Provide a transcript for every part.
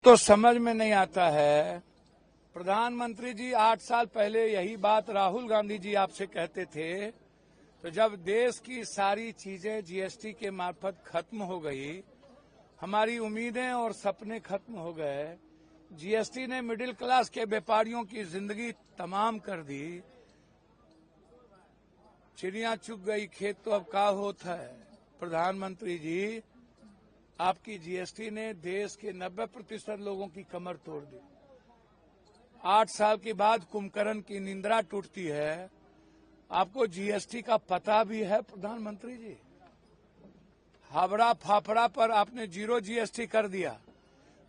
तो समझ में नहीं आता है। प्रधानमंत्री जी 8 साल पहले यही बात राहुल गांधी जी आपसे कहते थे, तो जब देश की सारी चीजें जीएसटी के मार्फत खत्म हो गई, हमारी उम्मीदें और सपने खत्म हो गए, जीएसटी ने मिडिल क्लास के व्यापारियों की जिंदगी तमाम कर दी। चिड़िया चुग गई खेत तो अब का होता है। प्रधानमंत्री जी, आपकी जीएसटी ने देश के 90% लोगों की कमर तोड़ दी। 8 साल के बाद कुंभकर्ण की निंद्रा टूटती है। आपको जीएसटी का पता भी है प्रधानमंत्री जी? हावड़ा फाफड़ा पर आपने 0 जीएसटी कर दिया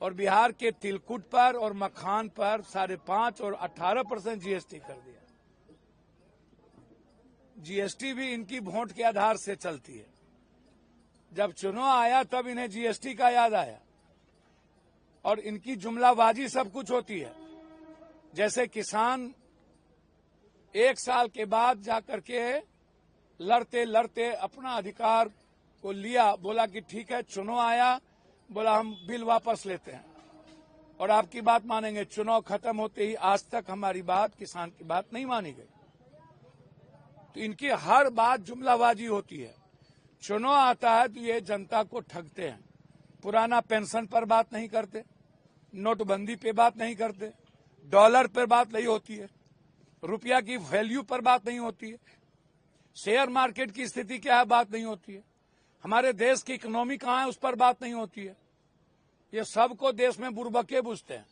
और बिहार के तिलकुट पर और मखान पर 5.5 और 18% जीएसटी कर दिया। जीएसटी भी इनकी वोट के आधार से चलती है। जब चुनाव आया तब इन्हें जीएसटी का याद आया और इनकी जुमलाबाजी सब कुछ होती है। जैसे किसान 1 साल के बाद जाकर के लड़ते लड़ते अपना अधिकार को लिया, बोला कि ठीक है चुनाव आया, बोला हम बिल वापस लेते हैं और आपकी बात मानेंगे। चुनाव खत्म होते ही आज तक हमारी बात, किसान की बात नहीं मानी गई। तो इनकी हर बात जुमलाबाजी होती है। चुनाव आता है तो ये जनता को ठगते हैं। पुराना पेंशन पर बात नहीं करते, नोटबंदी पे बात नहीं करते, डॉलर पर बात नहीं होती है, रुपया की वैल्यू पर बात नहीं होती है, शेयर मार्केट की स्थिति क्या है बात नहीं होती है, हमारे देश की इकोनॉमी कहाँ है उस पर बात नहीं होती है। ये सबको देश में बुर्बके बुझते हैं।